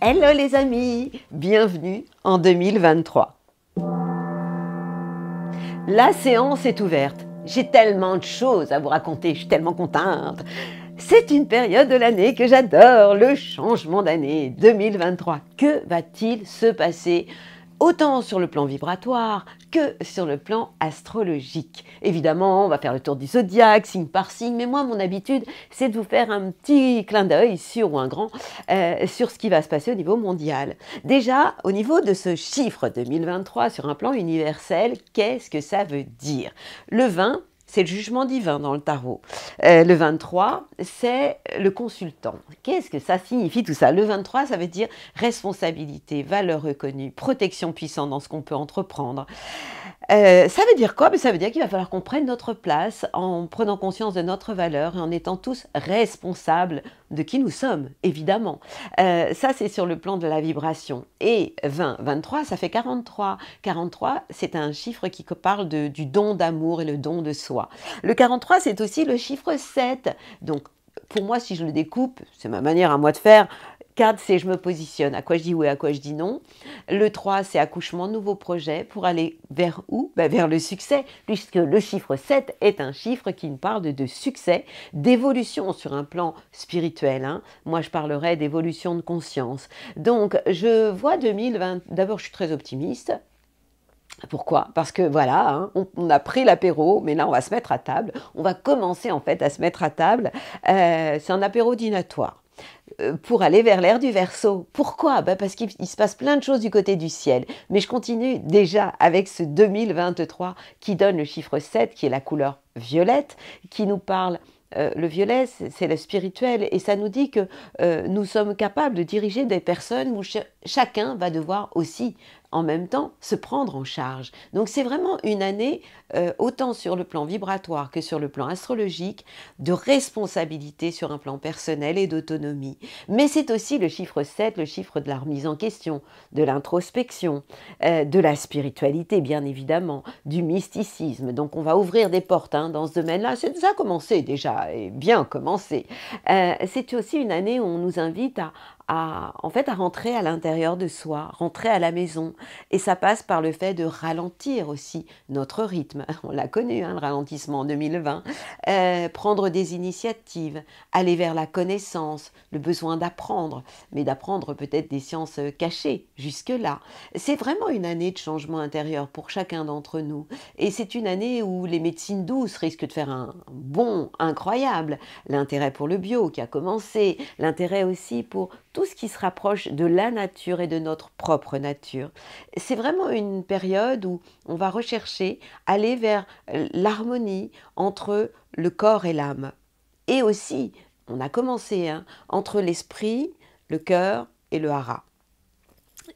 Hello les amis, bienvenue en 2023. La séance est ouverte. J'ai tellement de choses à vous raconter, je suis tellement contente. C'est une période de l'année que j'adore, le changement d'année 2023. Que va-t-il se passer autant sur le plan vibratoire que sur le plan astrologique? Évidemment, on va faire le tour du zodiaque, signe par signe, mais moi, mon habitude, c'est de vous faire un petit clin d'œil sur, ou un grand, sur ce qui va se passer au niveau mondial. Déjà, au niveau de ce chiffre 2023, sur un plan universel, qu'est-ce que ça veut dire? Le 20, c'est le jugement divin dans le tarot. Le 23, c'est le consultant. Qu'est-ce que ça signifie tout ça? Le 23, ça veut dire responsabilité, valeur reconnue, protection puissante dans ce qu'on peut entreprendre. Ça veut dire quoi? Ça veut dire qu'il va falloir qu'on prenne notre place en prenant conscience de notre valeur et en étant tous responsables de qui nous sommes, évidemment. Ça, c'est sur le plan de la vibration. Et 20, 23, ça fait 43. 43, c'est un chiffre qui parle du don d'amour et le don de soi. Le 43, c'est aussi le chiffre 7. Donc, pour moi, si je le découpe, c'est ma manière à moi de faire. 4, c'est je me positionne, à quoi je dis oui, à quoi je dis non. Le 3, c'est accouchement de nouveaux projets pour aller vers où? Vers le succès, puisque le chiffre 7 est un chiffre qui me parle de succès, d'évolution sur un plan spirituel. Moi, je parlerai d'évolution de conscience. Donc, je vois 2020, d'abord, je suis très optimiste. Pourquoi? Parce que voilà, on a pris l'apéro, mais là on va se mettre à table. On va commencer en fait à se mettre à table. C'est un apéro dînatoire pour aller vers l'ère du Verseau. Pourquoi? Parce qu'il se passe plein de choses du côté du ciel. Mais je continue déjà avec ce 2023 qui donne le chiffre 7, qui est la couleur violette, qui nous parle. Le violet, c'est le spirituel et ça nous dit que nous sommes capables de diriger des personnes où chacun va devoir aussi en même temps se prendre en charge. Donc c'est vraiment une année, autant sur le plan vibratoire que sur le plan astrologique, de responsabilité sur un plan personnel et d'autonomie. Mais c'est aussi le chiffre 7, le chiffre de la remise en question, de l'introspection, de la spiritualité bien évidemment, du mysticisme. Donc on va ouvrir des portes dans ce domaine-là. Ça a commencé déjà, et bien commencé. C'est aussi une année où on nous invite à rentrer à l'intérieur de soi, rentrer à la maison. Et ça passe par le fait de ralentir aussi notre rythme. On l'a connu, le ralentissement en 2020. Prendre des initiatives, aller vers la connaissance, le besoin d'apprendre, mais d'apprendre peut-être des sciences cachées jusque-là. C'est vraiment une année de changement intérieur pour chacun d'entre nous. Et c'est une année où les médecines douces risquent de faire un bond incroyable. L'intérêt pour le bio qui a commencé, l'intérêt aussi pour tout ce qui se rapproche de la nature et de notre propre nature. C'est vraiment une période où on va rechercher, aller vers l'harmonie entre le corps et l'âme. Et aussi, on a commencé, entre l'esprit, le cœur et le hara.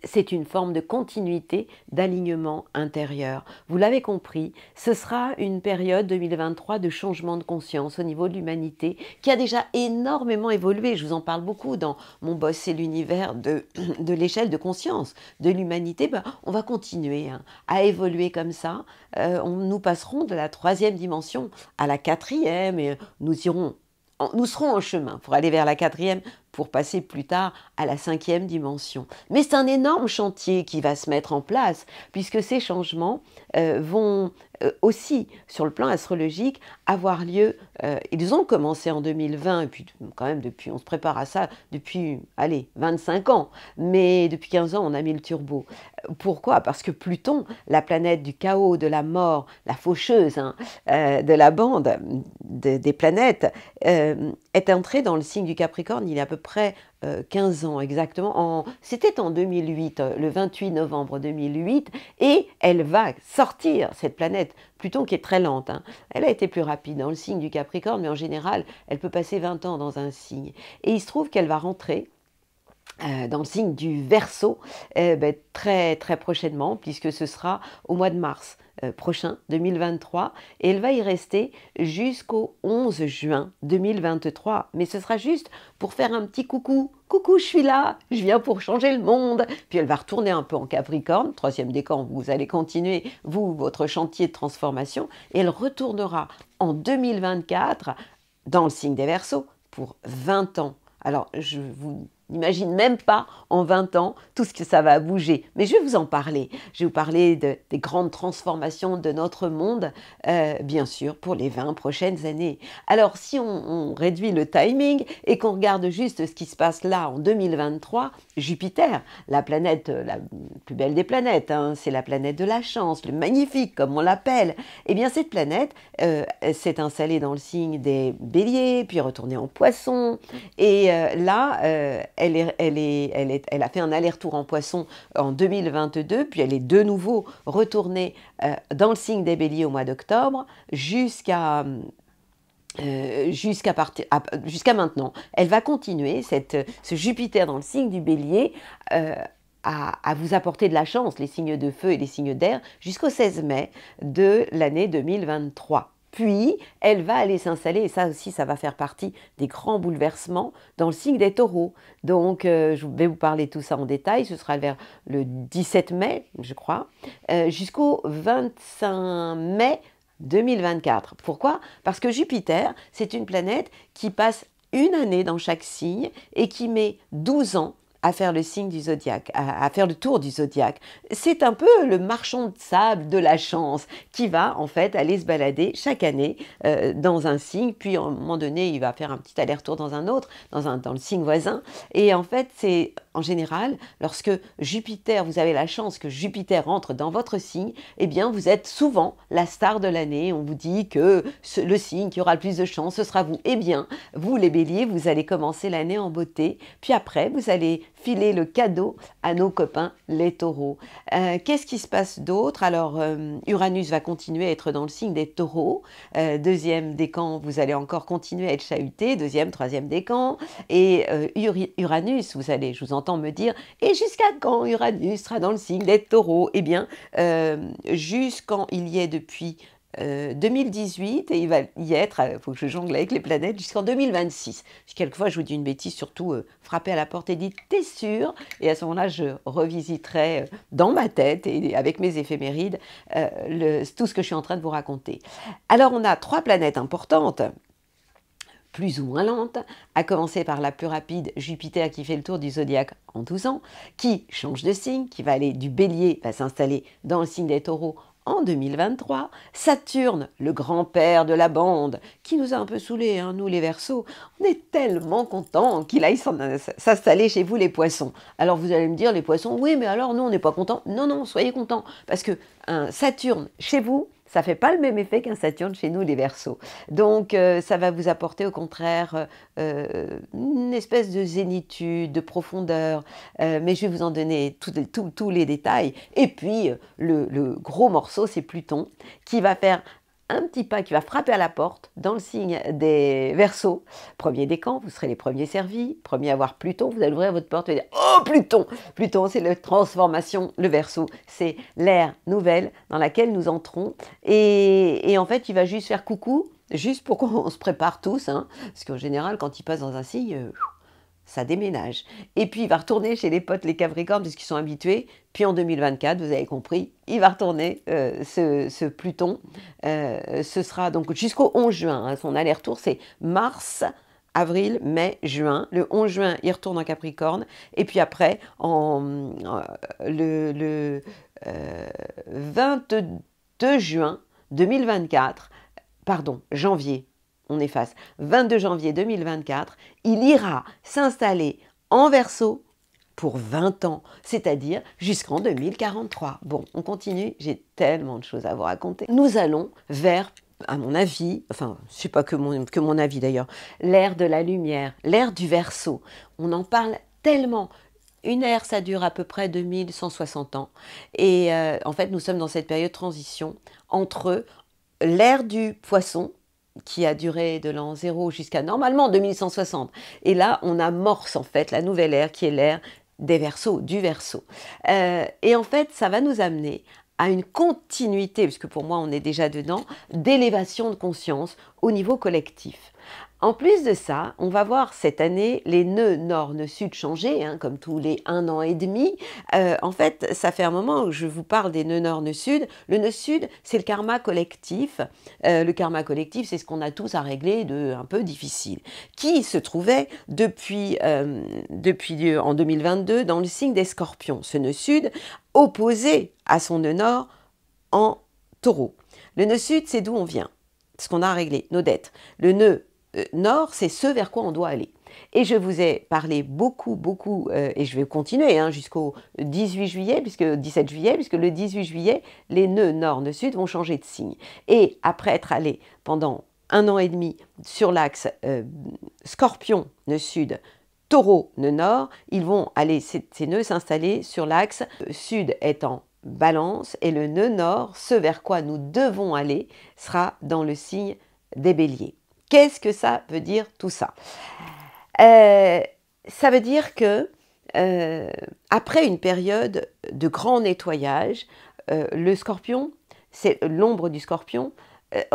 C'est une forme de continuité, d'alignement intérieur. Vous l'avez compris, ce sera une période 2023 de changement de conscience au niveau de l'humanité qui a déjà énormément évolué. Je vous en parle beaucoup dans mon boss, c'est l'univers de l'échelle de conscience de l'humanité. On va continuer à évoluer comme ça. Nous passerons de la 3e dimension à la 4e et nous serons en chemin pour aller vers la 4e, pour passer plus tard à la 5e dimension. Mais c'est un énorme chantier qui va se mettre en place, puisque ces changements vont aussi, sur le plan astrologique, avoir lieu. Ils ont commencé en 2020, et puis quand même, on se prépare à ça depuis, 25 ans. Mais depuis 15 ans, on a mis le turbo. Pourquoi? Parce que Pluton, la planète du chaos, de la mort, la faucheuse de la bande des planètes, est entrée dans le signe du Capricorne il y a à peu près 15 ans exactement. C'était en 2008, le 28 novembre 2008, et elle va sortir, cette planète Pluton qui est très lente. Elle a été plus rapide dans le signe du Capricorne, mais en général, elle peut passer 20 ans dans un signe. Et il se trouve qu'elle va rentrer dans le signe du Verseau très, très prochainement, puisque ce sera au mois de mars prochain, 2023, et elle va y rester jusqu'au 11 juin 2023. Mais ce sera juste pour faire un petit coucou. Coucou, je suis là, je viens pour changer le monde. Puis elle va retourner un peu en Capricorne, 3e décan, vous allez continuer, votre chantier de transformation, et elle retournera en 2024 dans le signe des Verseaux pour 20 ans. Alors, je vous n'imagine même pas en 20 ans tout ce que ça va bouger. Mais je vais vous en parler. Je vais vous parler des grandes transformations de notre monde, bien sûr, pour les 20 prochaines années. Alors, si on réduit le timing et qu'on regarde juste ce qui se passe là en 2023, Jupiter, la planète, la plus belle des planètes, hein, c'est la planète de la chance, le magnifique, comme on l'appelle, eh bien, cette planète s'est installée dans le signe des Béliers, puis retournée en Poisson. Et là, elle a fait un aller-retour en Poisson en 2022, puis elle est de nouveau retournée dans le signe des Béliers au mois d'octobre jusqu'à maintenant. Elle va continuer, ce Jupiter dans le signe du Bélier, à vous apporter de la chance, les signes de feu et les signes d'air, jusqu'au 16 mai de l'année 2023. Puis, elle va aller s'installer, et ça aussi, ça va faire partie des grands bouleversements dans le signe des Taureaux. Donc, je vais vous parler de tout ça en détail. Ce sera vers le 17 mai, je crois, jusqu'au 25 mai 2024. Pourquoi? Parce que Jupiter, c'est une planète qui passe une année dans chaque signe et qui met 12 ans à faire le signe du zodiaque, à faire le tour du zodiaque. C'est un peu le marchand de sable de la chance qui va en fait aller se balader chaque année dans un signe, puis à un moment donné il va faire un petit aller-retour dans un autre, dans le signe voisin. Et en fait c'est en général lorsque Jupiter, vous avez la chance que Jupiter entre dans votre signe, eh bien vous êtes souvent la star de l'année. On vous dit que le signe qui aura le plus de chance, ce sera vous. Eh bien vous les Béliers, vous allez commencer l'année en beauté, puis après vous allez filer le cadeau à nos copains les Taureaux. Qu'est-ce qui se passe d'autre? Alors, Uranus va continuer à être dans le signe des Taureaux. Deuxième décan, vous allez encore continuer à être chahuté. Deuxième, troisième décan. Et Uranus, je vous entends me dire, et jusqu'à quand Uranus sera dans le signe des Taureaux? Eh bien, jusqu'en il y est depuis 2018, et il va y être, il faut que je jongle avec les planètes, jusqu'en 2026. Quelquefois, je vous dis une bêtise, surtout frapper à la porte et dites « t'es sûr ?» Et à ce moment-là, je revisiterai dans ma tête et avec mes éphémérides tout ce que je suis en train de vous raconter. Alors, on a 3 planètes importantes, plus ou moins lentes, à commencer par la plus rapide, Jupiter, qui fait le tour du zodiaque en 12 ans, qui change de signe, qui va aller du Bélier, va s'installer dans le signe des Taureaux en 2023, Saturne, le grand-père de la bande, qui nous a un peu saoulés, hein, nous les Verseaux, on est tellement contents qu'il aille s'installer chez vous les Poissons. Alors vous allez me dire, les Poissons, oui, mais alors nous on n'est pas contents. Non, non, soyez contents, parce que un Saturne chez vous, ça ne fait pas le même effet qu'un Saturne chez nous, les Verseaux. Donc, ça va vous apporter au contraire une espèce de zénitude, de profondeur. Mais je vais vous en donner tous les détails. Et puis, le gros morceau, c'est Pluton, qui va faire un petit pas, qui va frapper à la porte dans le signe des Verseaux. Premier décan, vous serez les premiers servis, premier à voir Pluton, vous allez ouvrir votre porte et dire « Oh Pluton !» Pluton, c'est la transformation, le Verseau, c'est l'ère nouvelle dans laquelle nous entrons. Et en fait, il va juste faire coucou, juste pour qu'on se prépare tous, hein, parce qu'en général, quand il passe dans un signe, ça déménage. Et puis, il va retourner chez les potes, les Capricornes, parce qu'ils sont habitués. Puis en 2024, vous avez compris, il va retourner, ce Pluton. Ce sera donc jusqu'au 11 juin. Hein, son aller-retour, c'est mars, avril, mai, juin. Le 11 juin, il retourne en Capricorne. Et puis après, le 22 juin 2024, pardon, janvier, on efface, 22 janvier 2024, il ira s'installer en Verseau pour 20 ans, c'est-à-dire jusqu'en 2043. Bon, on continue, j'ai tellement de choses à vous raconter. Nous allons vers, à mon avis, enfin, je ne sais pas que mon avis d'ailleurs, l'ère de la lumière, l'ère du Verseau. On en parle tellement. Une ère, ça dure à peu près 2160 ans. Et en fait, nous sommes dans cette période de transition entre l'ère du Poisson, qui a duré de l'an 0 jusqu'à normalement 2160. Et là, on amorce en fait la nouvelle ère qui est l'ère des Verseaux, du Verseau. Et en fait, ça va nous amener à une continuité, puisque pour moi on est déjà dedans, d'élévation de conscience au niveau collectif. En plus de ça, on va voir cette année les nœuds nord, nœud sud changer, hein, comme tous les 1 an et demi. En fait, ça fait un moment où je vous parle des nœuds nord, nœud sud. Le nœud sud, c'est le karma collectif. Le karma collectif, c'est ce qu'on a tous à régler de un peu difficile, qui se trouvait depuis en 2022 dans le signe des Scorpions. Ce nœud sud opposé à son nœud nord en Taureau. Le nœud sud, c'est d'où on vient, ce qu'on a à régler, nos dettes. Le nœud nord, c'est ce vers quoi on doit aller. Et je vous ai parlé beaucoup, et je vais continuer jusqu'au 18 juillet, 17 juillet, puisque le 18 juillet, les nœuds nord, nœud sud vont changer de signe. Et après être allés pendant 1 an et demi sur l'axe Scorpion, nœud sud, Taureau, nœud nord, ils vont aller, ces nœuds s'installer sur l'axe sud étant Balance, et le nœud nord, ce vers quoi nous devons aller, sera dans le signe des Béliers. Qu'est-ce que ça veut dire tout ça? Ça veut dire que après une période de grand nettoyage, le Scorpion, c'est l'ombre du Scorpion,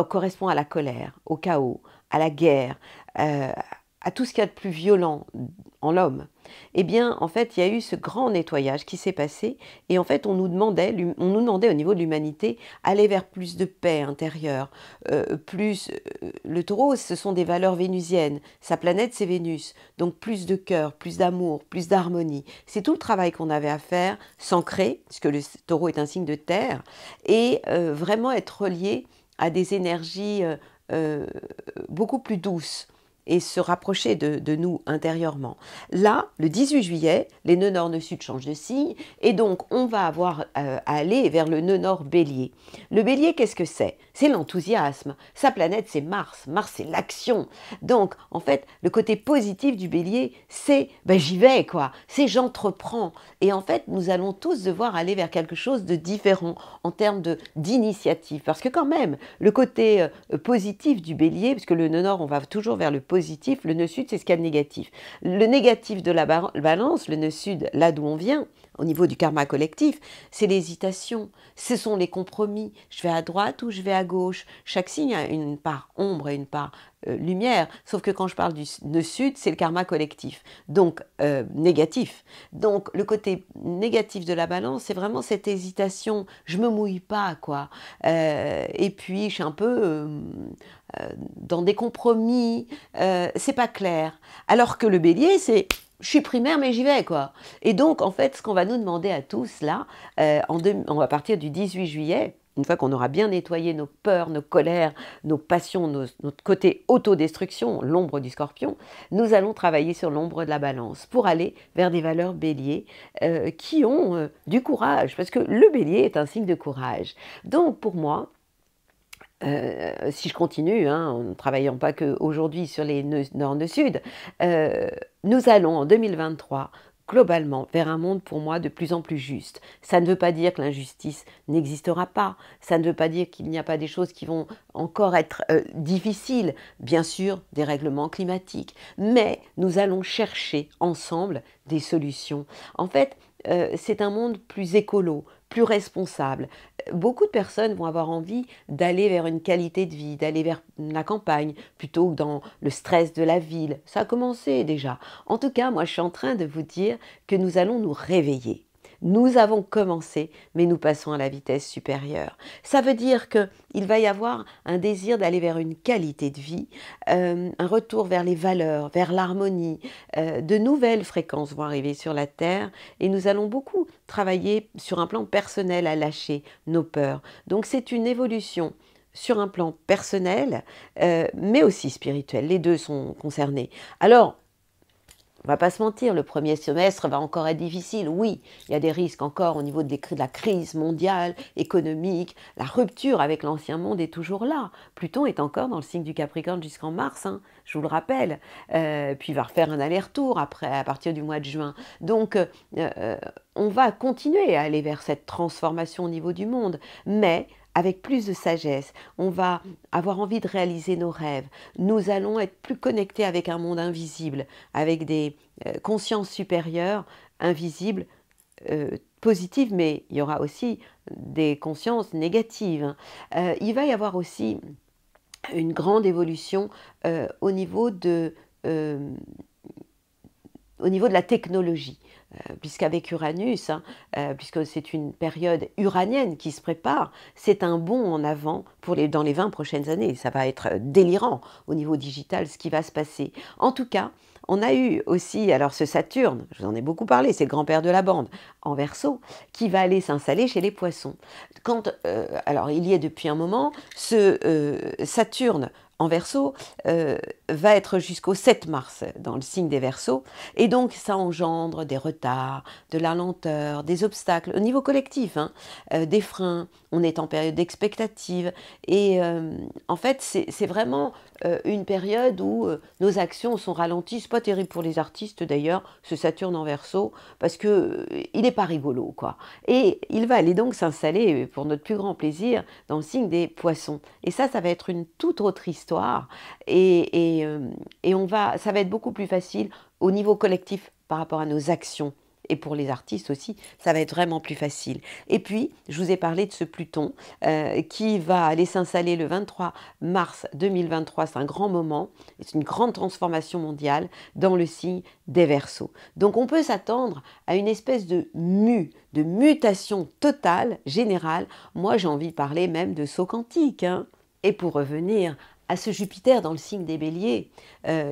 correspond à la colère, au chaos, à la guerre, à tout ce qu'il y a de plus violent en l'homme. Eh bien, en fait, il y a eu ce grand nettoyage qui s'est passé, et en fait, on nous demandait au niveau de l'humanité, aller vers plus de paix intérieure, le Taureau, ce sont des valeurs vénusiennes, sa planète, c'est Vénus, donc plus de cœur, plus d'amour, plus d'harmonie. C'est tout le travail qu'on avait à faire, s'ancrer, puisque le Taureau est un signe de terre, et vraiment être relié à des énergies beaucoup plus douces, et se rapprocher de nous intérieurement. Là, le 18 juillet, les nœuds nord, nœud sud changent de signe, et donc on va avoir à aller vers le nœud nord Bélier. Le Bélier, qu'est-ce que c'est? C'est l'enthousiasme. Sa planète, c'est Mars. Mars, c'est l'action. Donc, en fait, le côté positif du Bélier, c'est j'y vais, quoi. C'est j'entreprends. Et en fait, nous allons tous devoir aller vers quelque chose de différent en termes d'initiative. Parce que quand même, le côté positif du Bélier, parce que le nœud nord, on va toujours vers le positif, le nœud sud, c'est ce qu'il y a de négatif. Le négatif de la balance, le nœud sud, là d'où on vient, au niveau du karma collectif, c'est l'hésitation, ce sont les compromis. Je vais à droite ou je vais à gauche. Chaque signe a une part ombre et une part lumière, sauf que quand je parle du nœud sud, c'est le karma collectif, donc négatif. Donc le côté négatif de la balance, c'est vraiment cette hésitation, je me mouille pas, quoi. Et puis je suis un peu dans des compromis, c'est pas clair. Alors que le Bélier, c'est je suis primaire, mais j'y vais, quoi. Et donc, en fait, ce qu'on va nous demander à tous, là, on va partir du 18 juillet, une fois qu'on aura bien nettoyé nos peurs, nos colères, nos passions, notre côté autodestruction, l'ombre du Scorpion, nous allons travailler sur l'ombre de la Balance pour aller vers des valeurs Bélier qui ont du courage, parce que le Bélier est un signe de courage. Donc, pour moi, si je continue, en ne travaillant pas qu'aujourd'hui sur les nœuds nord, nœud sud, nous allons en 2023 globalement vers un monde pour moi de plus en plus juste. Ça ne veut pas dire que l'injustice n'existera pas, ça ne veut pas dire qu'il n'y a pas des choses qui vont encore être difficiles, bien sûr des règlements climatiques, mais nous allons chercher ensemble des solutions. En fait, c'est un monde plus écolo, plus responsable. Beaucoup de personnes vont avoir envie d'aller vers une qualité de vie, d'aller vers la campagne, plutôt que dans le stress de la ville. Ça a commencé déjà. En tout cas, moi, je suis en train de vous dire que nous allons nous réveiller. Nous avons commencé, mais nous passons à la vitesse supérieure. Ça veut dire qu'il va y avoir un désir d'aller vers une qualité de vie, un retour vers les valeurs, vers l'harmonie. De nouvelles fréquences vont arriver sur la Terre et nous allons beaucoup travailler sur un plan personnel à lâcher nos peurs. Donc c'est une évolution sur un plan personnel, mais aussi spirituel. Les deux sont concernés. Alors, on va pas se mentir, le premier semestre va encore être difficile. Oui, il y a des risques encore au niveau de la crise mondiale, économique. La rupture avec l'ancien monde est toujours là. Pluton est encore dans le signe du Capricorne jusqu'en mars, je vous le rappelle. Puis il va refaire un aller-retour après, à partir du mois de juin. Donc, on va continuer à aller vers cette transformation au niveau du monde. Mais avec plus de sagesse, on va avoir envie de réaliser nos rêves. Nous allons être plus connectés avec un monde invisible, avec des consciences supérieures, invisibles, positives, mais il y aura aussi des consciences négatives. Il va y avoir aussi une grande évolution au niveau euh, au niveau de la technologie. Puisqu'avec Uranus, hein, puisque c'est une période uranienne qui se prépare, c'est un bond en avant dans les 20 prochaines années. Ça va être délirant au niveau digital ce qui va se passer. En tout cas, on a eu aussi alors ce Saturne, je vous en ai beaucoup parlé, c'est le grand-père de la bande, en Verseau, qui va aller s'installer chez les poissons. Alors il y est depuis un moment, ce Saturne en Verseau va être jusqu'au 7 mars dans le signe des Verseaux, et donc ça engendre des retards, de la lenteur, des obstacles au niveau collectif, hein, des freins. On est en période d'expectative, et en fait c'est vraiment une période où nos actions sont ralenties. C'est pas terrible pour les artistes d'ailleurs, ce Saturne en Verseau, parce que il n'est pas rigolo, quoi. Et il va aller donc s'installer, pour notre plus grand plaisir, dans le signe des Poissons. Et ça va être une toute autre histoire, et ça va être beaucoup plus facile au niveau collectif par rapport à nos actions. Et pour les artistes aussi, ça va être vraiment plus facile. Et puis, je vous ai parlé de ce Pluton qui va aller s'installer le 23 mars 2023. C'est un grand moment, c'est une grande transformation mondiale dans le signe des Verseaux. Donc on peut s'attendre à une espèce de mutation totale, générale. Moi, j'ai envie de parler même de saut quantique, hein. Et pour revenir à ce Jupiter dans le signe des Béliers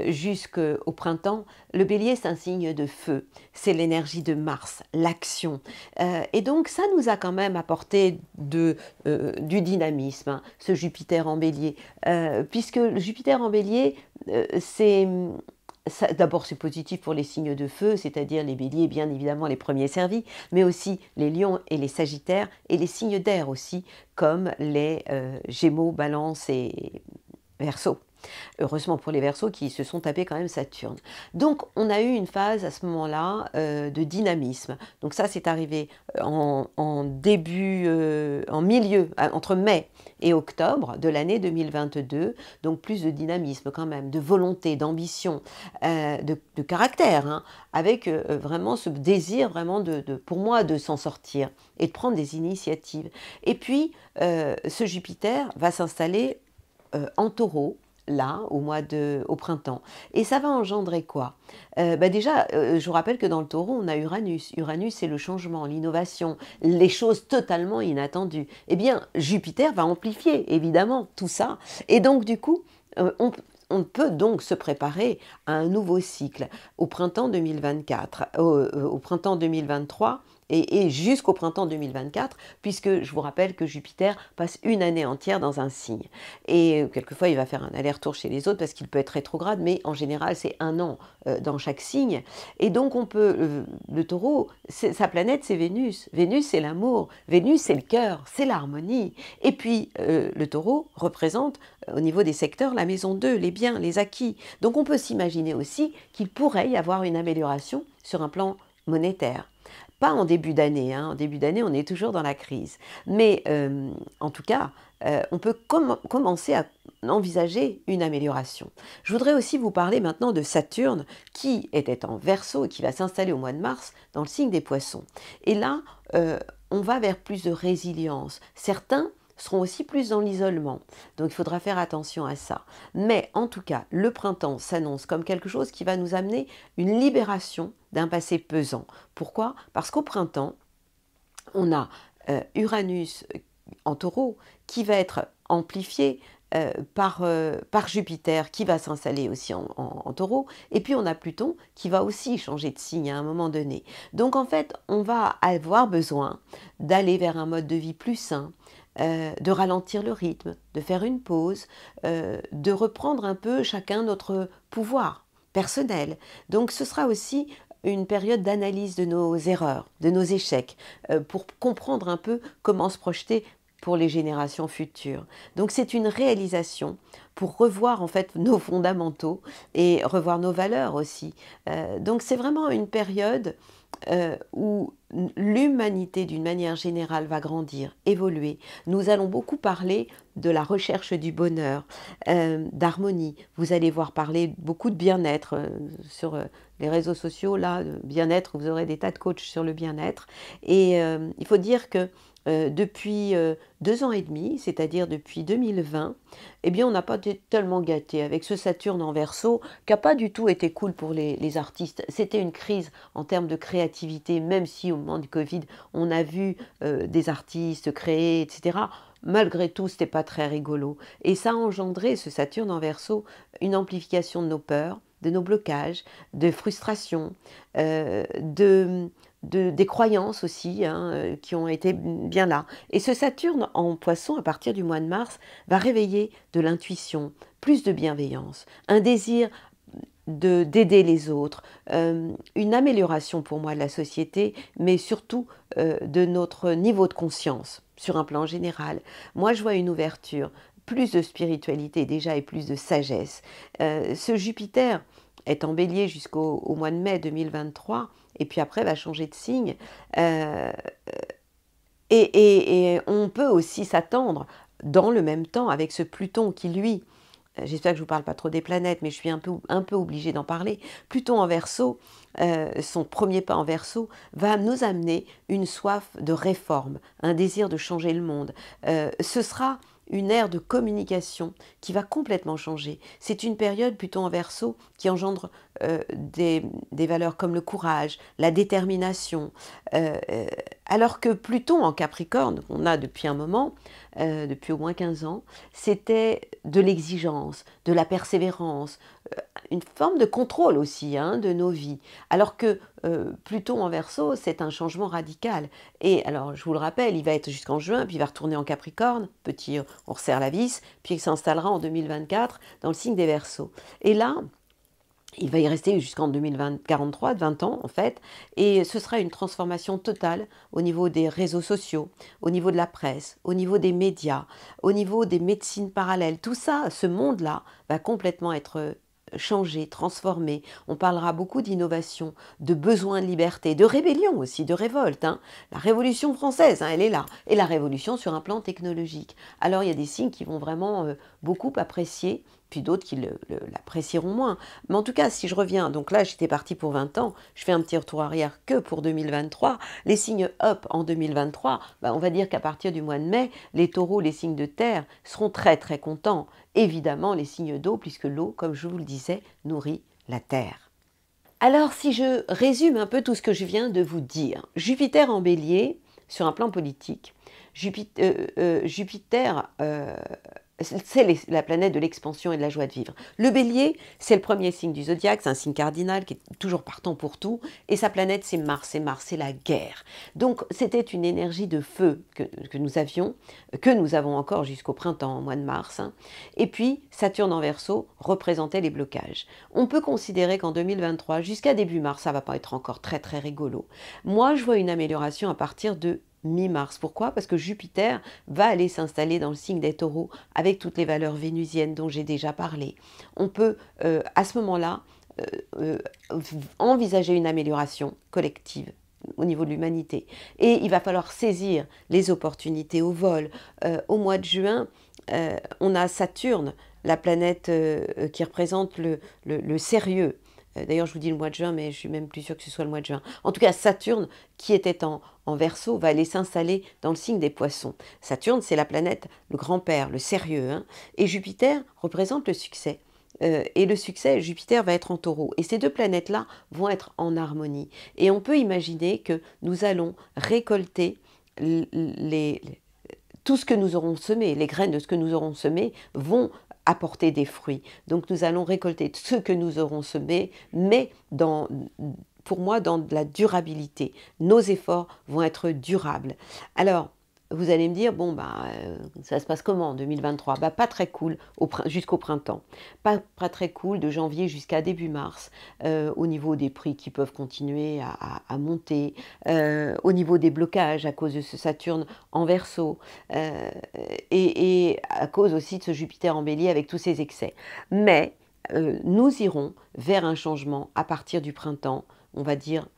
jusqu'au printemps, le Bélier c'est un signe de feu, c'est l'énergie de Mars, l'action. Et donc ça nous a quand même apporté du dynamisme, hein, ce Jupiter en Bélier, puisque le Jupiter en Bélier, d'abord, c'est positif pour les signes de feu, c'est-à-dire les béliers, bien évidemment les premiers servis, mais aussi les lions et les sagittaires, et les signes d'air aussi, comme les gémeaux, balance et verseau. Heureusement pour les Verseaux qui se sont tapés quand même Saturne. Donc on a eu une phase à ce moment-là de dynamisme. Donc ça c'est arrivé en milieu, entre mai et octobre de l'année 2022. Donc plus de dynamisme quand même, de volonté, d'ambition, de caractère, hein, avec vraiment ce désir vraiment pour moi de s'en sortir et de prendre des initiatives. Et puis ce Jupiter va s'installer en Taureau, là, au printemps. Et ça va engendrer quoi? Déjà, je vous rappelle que dans le Taureau, on a Uranus. Uranus, c'est le changement, l'innovation, les choses totalement inattendues. Eh bien, Jupiter va amplifier, évidemment, tout ça. Et donc, du coup, on peut donc se préparer à un nouveau cycle au printemps 2024, au printemps 2023, et jusqu'au printemps 2024, puisque je vous rappelle que Jupiter passe une année entière dans un signe. Et quelquefois, il va faire un aller-retour chez les autres parce qu'il peut être rétrograde, mais en général, c'est un an dans chaque signe. Et donc, le Taureau, sa planète, c'est Vénus. Vénus, c'est l'amour. Vénus, c'est le cœur, c'est l'harmonie. Et puis, le Taureau représente, au niveau des secteurs, la maison 2, les biens, les acquis. Donc, on peut s'imaginer aussi qu'il pourrait y avoir une amélioration sur un plan monétaire. Pas en début d'année, hein. En début d'année, on est toujours dans la crise. Mais en tout cas, on peut commencer à envisager une amélioration. Je voudrais aussi vous parler maintenant de Saturne, qui était en Verseau et qui va s'installer au mois de mars dans le signe des Poissons. Et là, on va vers plus de résilience. Certains seront aussi plus dans l'isolement. Donc il faudra faire attention à ça. Mais en tout cas, le printemps s'annonce comme quelque chose qui va nous amener une libération d'un passé pesant. Pourquoi? Parce qu'au printemps, on a Uranus en Taureau qui va être amplifié par Jupiter qui va s'installer aussi en Taureau, et puis on a Pluton qui va aussi changer de signe à un moment donné. Donc en fait, on va avoir besoin d'aller vers un mode de vie plus sain, de ralentir le rythme, de faire une pause, de reprendre un peu chacun notre pouvoir personnel. Donc ce sera aussi une période d'analyse de nos erreurs, de nos échecs, pour comprendre un peu comment se projeter pour les générations futures. Donc c'est une réalisation pour revoir en fait nos fondamentaux et revoir nos valeurs aussi. Donc c'est vraiment une période où l'humanité d'une manière générale va grandir, évoluer. Nous allons beaucoup parler de la recherche du bonheur, d'harmonie. Vous allez voir parler beaucoup de bien-être sur les réseaux sociaux, là, bien-être, vous aurez des tas de coachs sur le bien-être. Et il faut dire que depuis 2 ans et demi, c'est-à-dire depuis 2020, eh bien, on n'a pas été tellement gâtés avec ce Saturne en Verseau, qui n'a pas du tout été cool pour les artistes. C'était une crise en termes de créativité, même si au moment du Covid, on a vu des artistes créer, etc. Malgré tout, c'était pas très rigolo. Et ça a engendré, ce Saturne en Verseau, une amplification de nos peurs, de nos blocages, de frustrations, des croyances aussi, hein, qui ont été bien là. Et ce Saturne en Poisson, à partir du mois de mars, va réveiller de l'intuition, plus de bienveillance, un désir d'aider les autres, une amélioration pour moi de la société, mais surtout de notre niveau de conscience sur un plan général. Moi, je vois une ouverture, plus de spiritualité déjà et plus de sagesse. Ce Jupiter est en Bélier jusqu'au mois de mai 2023, et puis après va changer de signe. Euh, et on peut aussi s'attendre, dans le même temps, avec ce Pluton qui, lui, j'espère que je ne vous parle pas trop des planètes, mais je suis un peu obligée d'en parler. Pluton en Verseau, son premier pas en Verseau, va nous amener une soif de réforme, un désir de changer le monde. Ce sera une ère de communication qui va complètement changer. C'est une période, Pluton en Verseau, qui engendre des valeurs comme le courage, la détermination. Alors que Pluton en Capricorne, qu'on a depuis un moment, depuis au moins 15 ans, c'était de l'exigence, de la persévérance, une forme de contrôle aussi, hein, de nos vies. Alors que Pluton en Verseau, c'est un changement radical. Et alors, je vous le rappelle, il va être jusqu'en juin, puis il va retourner en Capricorne, petit, on resserre la vis, puis il s'installera en 2024 dans le signe des Verseaux. Et là, il va y rester jusqu'en 2043, 20 ans en fait, et ce sera une transformation totale au niveau des réseaux sociaux, au niveau de la presse, au niveau des médias, au niveau des médecines parallèles. Tout ça, ce monde-là, va complètement être changé, transformé. On parlera beaucoup d'innovation, de besoin de liberté, de rébellion aussi, de révolte. Hein. La Révolution française, hein, elle est là. Et la révolution sur un plan technologique. Alors il y a des signes qui vont vraiment beaucoup apprécier, puis d'autres qui l'apprécieront moins. Mais en tout cas, si je reviens, donc là j'étais partie pour 20 ans, je fais un petit retour arrière que pour 2023, les signes up en 2023, bah, on va dire qu'à partir du mois de mai, les taureaux, les signes de terre seront très très contents. Évidemment les signes d'eau, puisque l'eau, comme je vous le disais, nourrit la terre. Alors si je résume un peu tout ce que je viens de vous dire, Jupiter en Bélier, sur un plan politique, Jupiter c'est la planète de l'expansion et de la joie de vivre. Le Bélier, c'est le premier signe du zodiaque, c'est un signe cardinal qui est toujours partant pour tout, et sa planète, c'est Mars, c'est la guerre. Donc, c'était une énergie de feu que nous avions, que nous avons encore jusqu'au printemps, au mois de mars. Hein. Et puis, Saturne en Verseau représentait les blocages. On peut considérer qu'en 2023, jusqu'à début mars, ça ne va pas être encore très très rigolo. Moi, je vois une amélioration à partir de mi-mars. Pourquoi? Parce que Jupiter va aller s'installer dans le signe des taureaux avec toutes les valeurs vénusiennes dont j'ai déjà parlé. On peut à ce moment-là envisager une amélioration collective au niveau de l'humanité. Et il va falloir saisir les opportunités au vol. Au mois de juin, on a Saturne, la planète qui représente le sérieux. D'ailleurs, je vous dis le mois de juin, mais je suis même plus sûre que ce soit le mois de juin. En tout cas, Saturne, qui était en Verseau, va aller s'installer dans le signe des Poissons. Saturne, c'est la planète, le grand-père, le sérieux. Hein, et Jupiter représente le succès. Et le succès, Jupiter va être en Taureau. Et ces deux planètes-là vont être en harmonie. Et on peut imaginer que nous allons récolter tout ce que nous aurons semé. Les graines de ce que nous aurons semé vont apporter des fruits. Donc nous allons récolter ce que nous aurons semé, mais pour moi dans de la durabilité. Nos efforts vont être durables. Alors, vous allez me dire, bon, ça se passe comment en 2023 ? Pas très cool jusqu'au printemps. Pas très cool de janvier jusqu'à début mars, au niveau des prix qui peuvent continuer à monter, au niveau des blocages à cause de ce Saturne en Verseau, et à cause aussi de ce Jupiter en Bélier avec tous ses excès. Mais nous irons vers un changement à partir du printemps, on va dire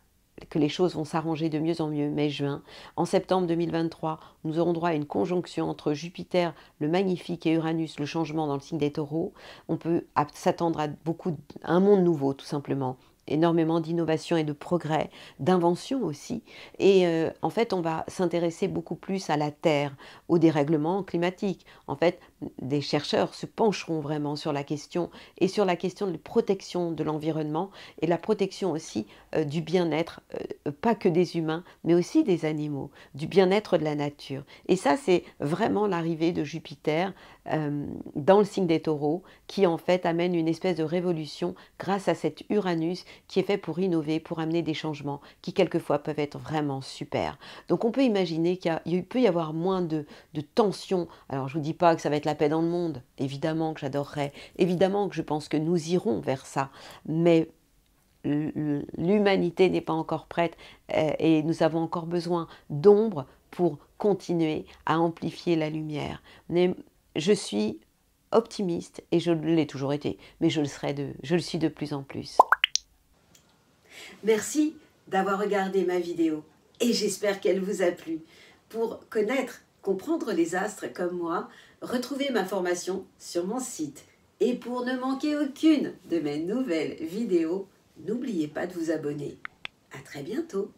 que les choses vont s'arranger de mieux en mieux, mai-juin. En septembre 2023, nous aurons droit à une conjonction entre Jupiter, le magnifique, et Uranus, le changement dans le signe des taureaux. On peut s'attendre à un monde nouveau, tout simplement. énormément d'innovation et de progrès, d'invention aussi. Et en fait, on va s'intéresser beaucoup plus à la Terre, au dérèglement climatique. En fait, des chercheurs se pencheront vraiment sur la question et sur la question de protection de l'environnement et la protection aussi du bien-être, pas que des humains, mais aussi des animaux, du bien-être de la nature. Et ça, c'est vraiment l'arrivée de Jupiter dans le signe des Taureaux, qui en fait amène une espèce de révolution grâce à cet Uranus qui est fait pour innover, pour amener des changements qui quelquefois peuvent être vraiment super. Donc on peut imaginer qu'il peut y avoir moins de tensions. Alors je ne vous dis pas que ça va être la paix dans le monde, évidemment que j'adorerais, évidemment que je pense que nous irons vers ça, mais l'humanité n'est pas encore prête et nous avons encore besoin d'ombre pour continuer à amplifier la lumière. Mais je suis optimiste et je l'ai toujours été, mais je le suis de plus en plus. Merci d'avoir regardé ma vidéo et j'espère qu'elle vous a plu. Pour connaître, comprendre les astres comme moi, retrouvez ma formation sur mon site. Et pour ne manquer aucune de mes nouvelles vidéos, n'oubliez pas de vous abonner. À très bientôt.